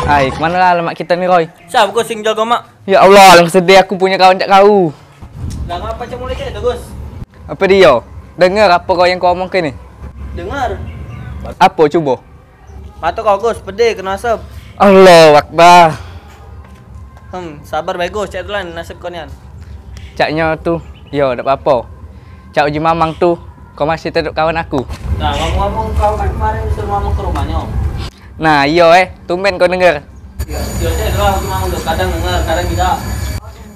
Hai, kemana lah lemak kita nih, Roy? Siapa kau sing jaga mak? Ya Allah, lang sedih aku punya kawan cak kau. Lah ngapa cak mulai cak Gus? Apa dia? Dengar apa kau yang kau omong ke ni? Dengar. Apa cuba? Mata kau Gus, pedih kena asap. Allahu Akbar. Sabar baik Gus, cak tulan nasib kau nian. Caknya tu, yo, tak apa-apa. Cak Uji Mamang tu, kau masih tetap kawan aku. Nah, ngomong-ngomong kau kan kemarin suruh mamang ke rumahnya. Nah, iyo tumben kau dengar. Ya, cak tu lah Uji Mamang tu, kadang dengar, kadang tidak.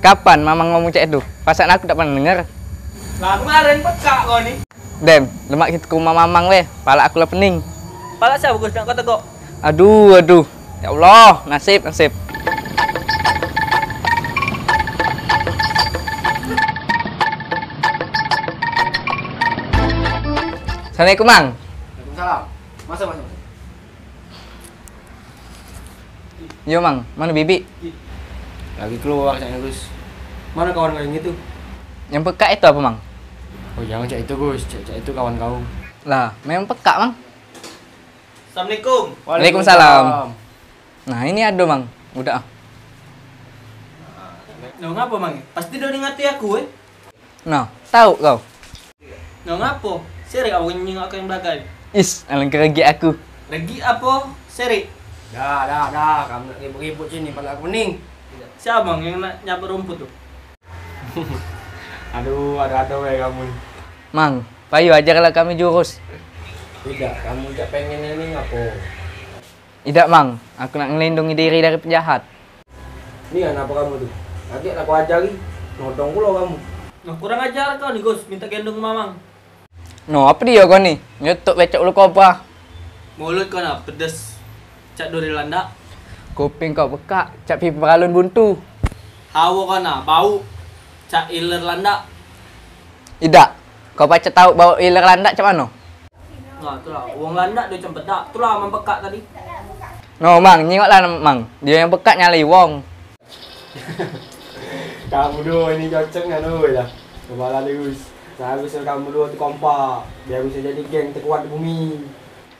Kapan Mamang ngomong cak itu? Pasal aku tak pernah dengar. Lah kemarin peka kau ni. Dem, lemak kita ke rumah Mamang weh. Pala aku lah pening. Pala siapa Gus nak kau tegok? Aduh. Ya Allah, nasib. Assalamualaikum, Mang. Waalaikumsalam. Masa. Yo, Mang. Mana Bibi? Lagi keluar caknya Gus. Mana kawan kau yang itu? Yang peka itu apa, Mang? Oh jangan cak itu Gus, cak itu kawan kau. Lah, memang peka, Mang. Assalamualaikum. Waalaikumsalam. Nah, ini ada, Mang. Udah. Lo ngapa mang? Pasti dia ngati aku Nah, tahu kau. Lo ngapa? Seri awak nyengok yang belakang. Is, alangkah regi aku. Lagi apa? Seri. Dah. Kamu nak ribut-ribut sini, pala aku pening. Siapa bang yang nak nyapu rumput tuh? Aduh, ada weh kamu. Mang, payu ajarlah kami jurus. Tidak, kamu tak pengen ini ngapo? Tidak, Mang. Aku nak melindungi diri dari penjahat. Ini kan apa kamu tuh? Nanti aku ajari, nodong pula kamu. Nah, kurang ajar kau nih Gus, minta gendong mamang. No, apa dia kau ni? Nyetuk becok ulu kobra. Mulut kau nak pedes. Cak duri landak. Kuping kau bekak, cak pipi peralun buntu. Hawa kau nak bau. Cak iler landak. Tidak. Kau baca tahu bau iler landak cak mana? Nah, itulah. Uang landak dia macam bedak. Itulah mang bekak tadi. No, Mang, nyengoklah Mang. Dia yang bekat nyali wong. Kamu dua ini cocoknya tuh ya. Kepala Gus. Saya bisa kamu dua tu kompak, biar bisa jadi geng terkuat di bumi.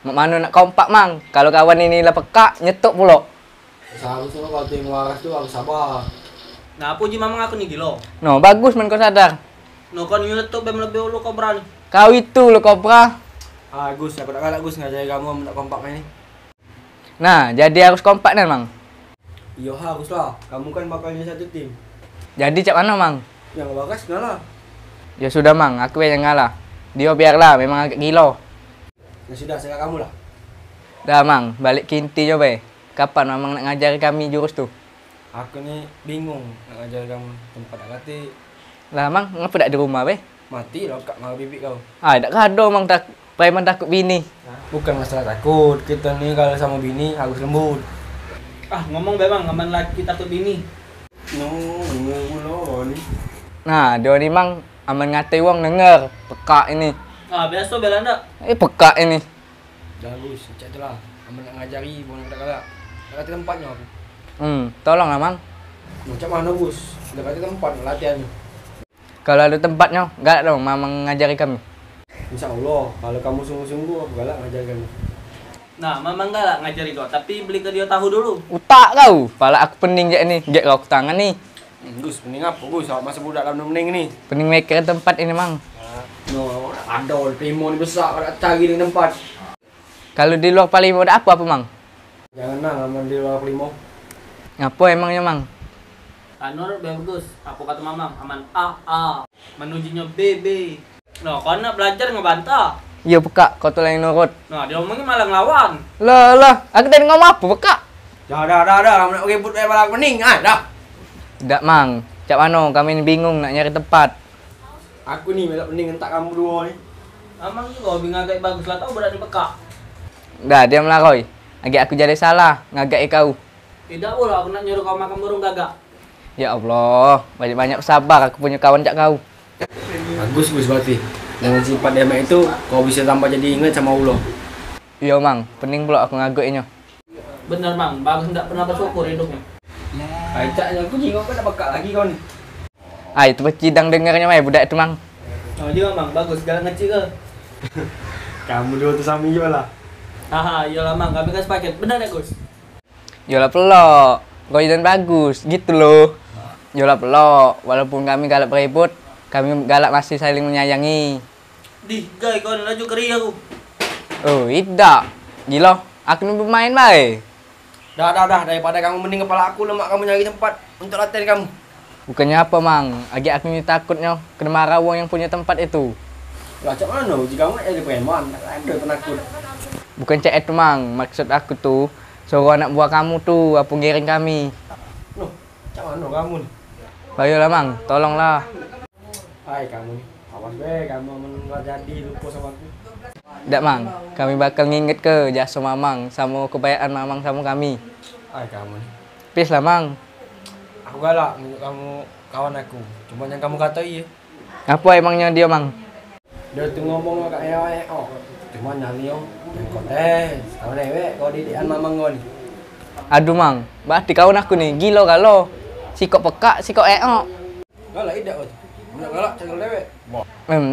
Mak mana nak kompak, Mang? Kalau kawan ini lah pekak, nyetuk pula. Seharusnya kalau tim waras tu harus sabar. Nah, apa je mamang aku nih gilo? No, bagus man kau sadar. No, kau nyetok bem lebih ulu kau berani. Kau itu lo kobra. Ah Gus, aku tak galak Gus ngajari kamu nak kompak ini. Nah, jadi harus kompak nih, Mang. Iya haruslah, kamu kan bakalnya satu tim. Jadi cak mana, Mang? Yang bagas ngalah. Ya sudah, Mang. Aku yang ngalah. Dia biarlah, memang agak gila. Ya sudah, serah kamu lah. Dah, Mang. Balik ke intinya, be. Kapan Mamang nak ngajari kami jurus tu? Aku ni bingung nak ngajari kamu tempat nak kata. Lah, Mang. Ngapa tak di rumah, be? Mati lah kak marah bibik kau. Ah, tak kado, Mang. Preman takut bini. Bukan masalah takut, kita ni kalau sama bini harus lembut. Ah, ngomong bemang, ngaman laki takut bini. No, bingung pula ni. Nah, dia ni, Mang. Aman ngatai wong denger. Pekak ini. Ah, biasa belanda. Pekak ini. Dah Gus, macam tu lah. Kamu nak ngajari, bukan nak galak. Nak kata tempatnya aku. Tolonglah, Mang. Macam mana Gus? Dah kata tempat nak latihan ni. Kalau ada tempatnya, galak dong Mamang ngajari kami. InsyaAllah, kalau kamu sungguh-sungguh aku galak ngajar kamu. Nah, mamang galak ngajari kau, tapi beli ke dia tahu dulu. Utak kau. Pala aku pening je ni. Get kau ke tangan ni. Gus, pening apa Gus? Awak masa budak kamu pening ni. Pening maker tempat ini, Mang. No, ada primo ni besar kau nak cari di tempat. Kalau di luar Palimo ada apa, Mang? Jangan nak aman di luar primo. Apa emangnya, Mang? Anur bagus. Apa kata mamang? Aman A. Menujunya B. No, kau nak belajar ngebantah. Ya, pekak. Kau tu yang nurut. Nah, dia omongnya malah ngelawan. Lah. Aku tadi ngomong apa, pekak? Dah. Kamu nak ribut malah pening. Dah. Tidak, Mang. Cak mana kami ni bingung nak nyari tempat. Aku ni malah pening entak kamu dua ni. Amang juga hobi ngagak bagus lah tahu berani peka. Dah, dia melaroy. Agak aku jadi salah ngagak kau. Tidak pula aku nak nyuruh kau makan burung gagak. Ya Allah, banyak-banyak sabar aku punya kawan cak kau. Bagus berarti. Dengan sifat demek itu kau bisa tambah jadi ingat sama Allah. Iya, Mang. Pening pula aku ngagaknya. Bener Mang, bagus tidak pernah bersyukur hidupnya. Caknya aku jingok kau dah bakal lagi kau ni. Itu pecidang dengarnya mai budak itu, Mang. Oh juga Mang, bagus galak ngecik ke? Kamu dua tu sama juga lah. Haha, iyalah Mang, kami kan sepaket. Benar ya Gus? Yolah pelok, kau dan bagus, gitu loh. Yolah pelok, walaupun kami galak berebut, kami galak masih saling menyayangi. Di, guys, kau laju keri aku. Oh, tidak. Gila, aku ni bermain baik. Dah, daripada kamu mending kepala aku lemak kamu nyari tempat untuk latihan kamu. Bukannya apa, Mang? Agi aku ni takutnya kena marah wong yang punya tempat itu. Lah, cak mana? Jika kamu jadi preman, tak ada penakut. Bukan cek itu, Mang. Maksud aku tuh, suruh anak buah kamu tuh, apa giring kami. Loh, cak mana kamu nih? Bayolah, Mang. Tolonglah. Hai kamu nih, awas be, kamu nggak jadi lupa sama aku. Tidak, Mang. Kami bakal nginget ke jasa Mamang sama kebayaan Mamang sama kami. Hai kamu nih, Please lah, Mang. aku galak nunjuk kamu kawan aku. Cuma yang kamu kata iya. Apa emangnya dia, Mang? Dia tuh ngomong kayak oh. Cuma nyali yang kontes. Kamu dewek, kau didikan mamang kau nih. Aduh, Mang. Berarti kawan aku nih. Gila kalau. Sikok pekak, sikok Galak idak kau tuh. Benar galak, cakal dewek.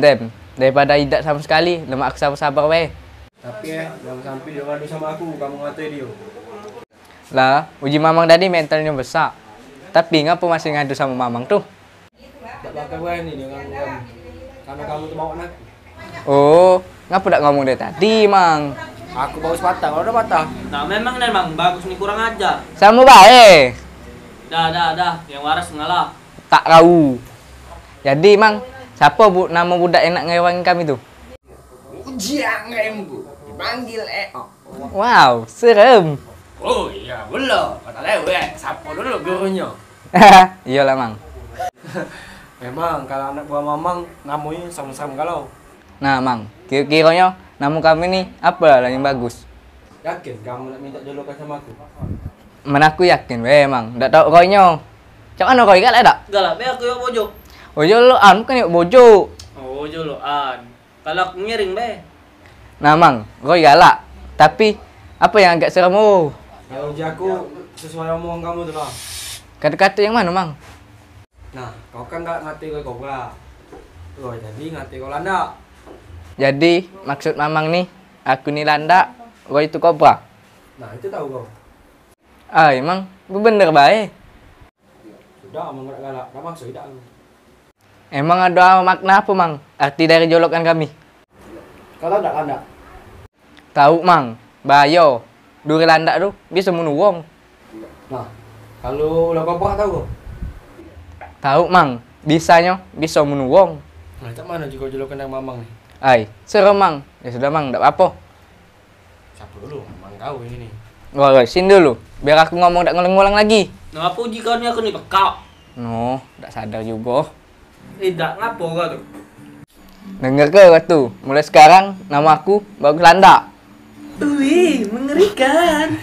Dem. Daripada idak sama sekali, lemak aku sabar-sabar weh. Tapi jangan sampai dia ngadu sama aku, kamu ngatain dia. Lah, uji Mamang tadi mentalnya besar. Tapi ngapa masih ngadu sama Mamang tuh? Tak bakal berani dia ngadu kamu. Karena kamu tuh bawa aku. Oh, ngapa tak ngomong dari tadi, Mang? Aku bagus patah, kalau udah patah. Nah, memang bagus nih, kurang aja. Sama baik. Dah. Yang waras ngalah. Tak tahu. Jadi, Mang, siapa nama budak yang nak ngewangin kami tuh? Ujian rembu, dipanggil Wow, serem. Oh iya, belum. Kata lewek, siapa dulu gurunya? Iyalah, Mang. Memang kalau anak buah mamang namanya sama-sama kalau. Nah, Mang, kira-kiranya nama kami nih apa lah yang bagus? Yakin kamu nak minta julukan sama aku? Mana aku yakin, weh, Mang. Tak tahu roynya. Cak mana roy galak tak? Galak, be aku yuk pojok. Oh, lo an bukan yuk bojo. Oh, joloan. Kalau aku ngiring, be. Nah, Mang, roy galak. Tapi apa yang agak serem oh? Kalau uji aku sesuai omongan kamu tuh lah. Kata-kata yang mana, Mang? Nah, kau kan nggak ngerti kau kobra. Loh, jadi ngerti kau landa. Jadi maksud Mamang nih, aku nih landak, roy itu kobra. Nah, itu tahu kau. Ah, emang bener baik. Sudah, omong nggak galak. Kamu maksud tidak aku. Emang ada makna apa, Mang? Arti dari jolokan kami? Kalau tidak landa. Tahu, Mang. Bayo. Duri landak tuh bisa bunuh wong. Nah, kalau ulah kobra tahu kau. Tahu, Mang. Bisanya bisa bunuh wong. Nah, cak mana juga julukan yang mamang nih? Ay, serem, Mang. Ya sudah, Mang. Tak apa-apa. Siapa dulu? Mamang kau ini nih. Woi, sini dulu. Biar aku ngomong tak ngulang-ngulang lagi. Nah, apa uji kau ni aku nih pekak? No, tak sadar juga. Tidak, ngapa kau tuh? Dengar ke waktu? Mulai sekarang nama aku Bagus Landak. Wih, mengerikan.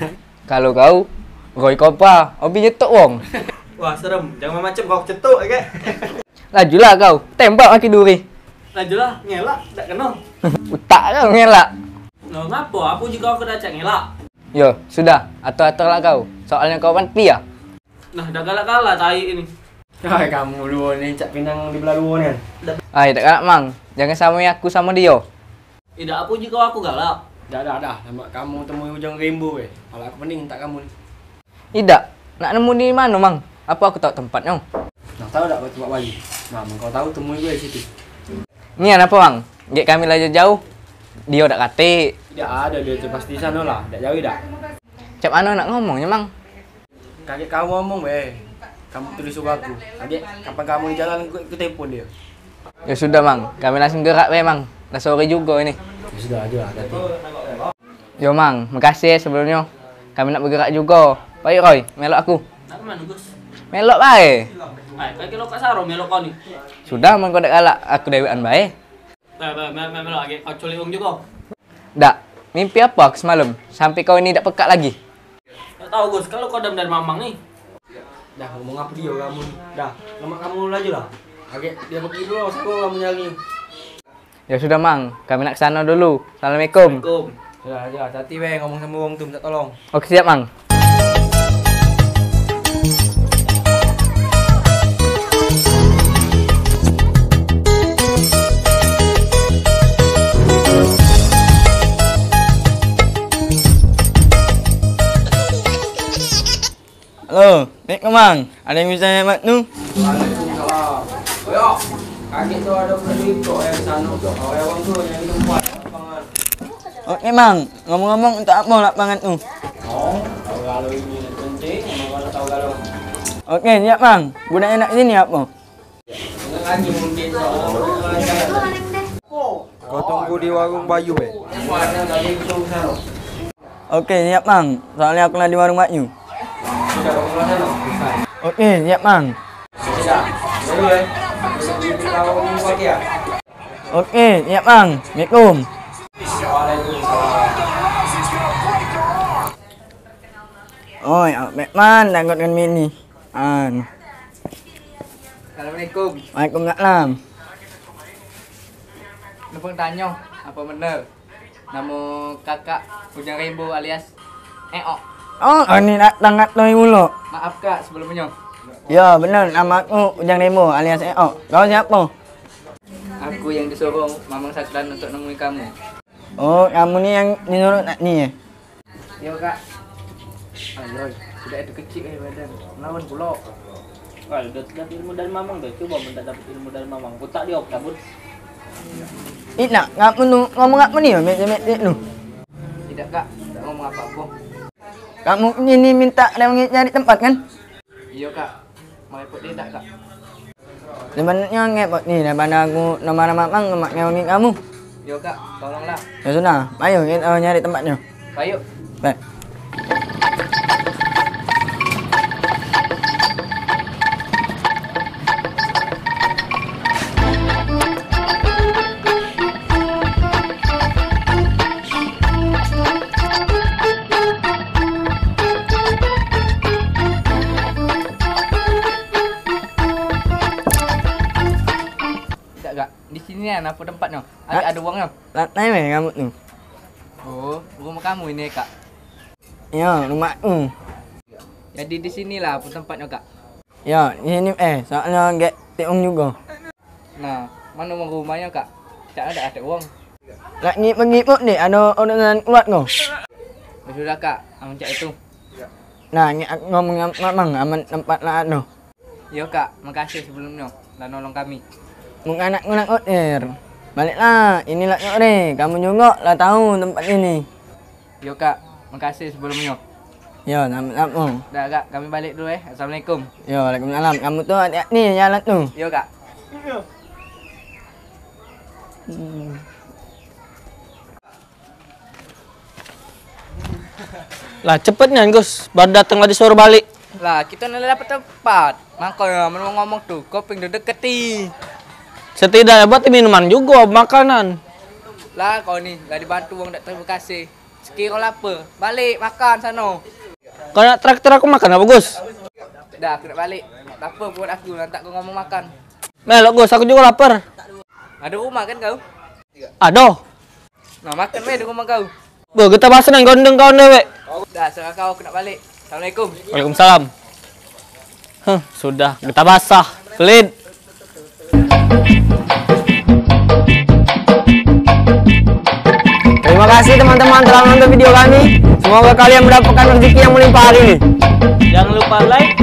Kalau kau Roy Kopa, hobi nyetok wong. Wah, serem. Jangan macam kau cetuk, oke? Lajulah kau, tembak maki duri. Lajulah, ngelak, tak kenal. Utak kau ngelak. No, ngapa? Apa jika aku dah cak ngelak? Yo, sudah, atur-aturlah kau. Soalnya kau mati ya. Nah, dah galak kalah tai ini. Hai kamu dua nih, cak pinang di belah luar nih. Ay, tak galak, Mang. Jangan samai aku sama dia. Tidak, apa jika aku galak? Dah. Nama kamu temui ujung rainbow weh. Kalau aku mending tak kamu nih. Tidak, nak nemu di mana, Mang? Apa aku tahu tempatnya? Nah, tahu tak kau tempat Bali? Nah, kau tahu temui gue di situ. Ini apa, Mang? Gek kami lagi jauh. Dia udah kate. Tidak ada dia tu pasti sana lah. Tak jauh dah. Cak mana nak ngomongnya, Mang? Kakek kamu ngomong weh. Kamu tulis suruh aku. Kakek, kapan kamu di jalan aku telepon dia. Ya sudah, Mang. Kami langsung gerak, Mang. Dah sore juga ini. Ya sudah aja lah, hati. Yo, Mang. Makasih sebelumnya. Kami nak bergerak juga. Baik, Roy. Melok aku. Nak mana, Gus? Melok baik. Ay, kaki lo kak saro melok kau ni. Sudah, Mang, kau dak galak. Aku dewean baik. Melok lagi. Kau culi uang juga. Dak. Mimpi apa aku semalam? Sampai kau ini tak pekat lagi. Tak tahu, Gus. Kalau kau dam dan mamang nih. Dah ngomong apa dia kamu? Dah, lemak kamu aja lah. Kakek dia pergi dulu, aku kamu nyari. Ya sudah, Mang. Kami nak ke sana dulu. Assalamualaikum. Assalamualaikum. Sudah aja, hati-hati weh ngomong sama orang tu minta tolong. Oke, siap, Mang. Halo, Assalamualaikum Mang. Ada yang bisa hemat tu? Waalaikumsalam. Yo, kaget tu ada beli kok yang sana tu. Orang tu yang tempat lapangan. Okey Mang, ngomong-ngomong untuk apa lapangan tu? Oh, tahu kalau ini penting, mana tahu kalau. Okey, siap Mang. Budaknya nak sini apa? Dengan lagi mungkin soal. Kau tunggu di warung Bayu Mana tadi itu sana. Okey, siap Mang. Soalnya aku nak di warung Makyu. Sudah warung sana. Okey, siap Mang. Sudah. Dulu Kau ni buat dia. Okey, siap Mang. Assalamualaikum. Waalaikumsalam. Oi, Batman takutkan mini. Assalamualaikum. Waalaikumsalam. Numpang tanya, apa bener? Nama kakak Ujang Rainbow alias Eok. Oh, ini datang kat toi mulu. Maaf kak sebelumnya. Ya, benar. Nama aku Ujang Demo alias Eo. Kau siapa? Aku yang disuruh Mamang Saklan untuk nemuin kamu. Oh, kamu ni yang disuruh nak ni ya? Yo kak. Ayoy, sudah itu kecil badan. Melawan pula. Kalau udah dapat ilmu dari mamang tuh, coba minta dapat ilmu dari mamang. Kutak dia cabut. Nak ngapu tu ngomong apa ni? Mek tu. Tidak kak, tidak ngomong apa-apa. Kamu ni minta dia cari tempat kan? Iya kak, mau ikut dia tak kak? Sebenarnya ngepot ni daripada aku nama-nama mang mak ngomongin kamu. Yo kak, tolonglah. Ya sudah, ayo kita nyari tempatnya. Ayo. Baik. Kak, di sini kan apa tempatnya? Ada uangnya? Lantai weh kamu tu. Oh, rumah kamu ini kak. Ya, rumahku. Jadi di sinilah apa tempatnya kak. Ya, di sini soalnya get tiung juga. Nah, mana uang rumahnya kak? Tak ada uang. Lagi pergi pun ni ada urusan kuat kau. Ya sudah kak, aman cak itu. Nah, ni aku ngomong mamang aman tempat lah tu. Yo kak, makasih sebelumnya dan nolong kami. Muka anakku nak kotir. Baliklah, inilah nyore. Kamu juga lah tahu tempat ini. Yo kak, makasih sebelumnya. Ya, sama-sama. Dah kak, kami balik dulu Assalamualaikum. Ya, waalaikumsalam. Kamu tu hati-hati ni jalan tu. Yo kak. Lah cepetnya Gus, baru datang lagi suruh balik. Lah, kita nak dapat tempat. Makanya mau ngomong tuh, kau pengen deketi. Setidaknya buat minuman juga, makanan. Lah kau ni, gak dibantu uang tak terima kasih. Sekira lapar, balik makan sana. Kau nak traktir aku makan apa Gus? Dah, aku nak balik. Tak apa buat aku, nanti aku ngomong makan. Melok Gus, aku juga lapar. Ada rumah kan kau? Aduh. Nah, makan di rumah kau. Bu, kita bahas nang gondeng kau dewek. Dah, serah kau, aku nak balik. Assalamualaikum. Waalaikumsalam. Sudah, kita basah. Pelit. Terima kasih teman-teman telah menonton video kami. Semoga kalian mendapatkan rezeki yang melimpah hari ini. Jangan lupa like,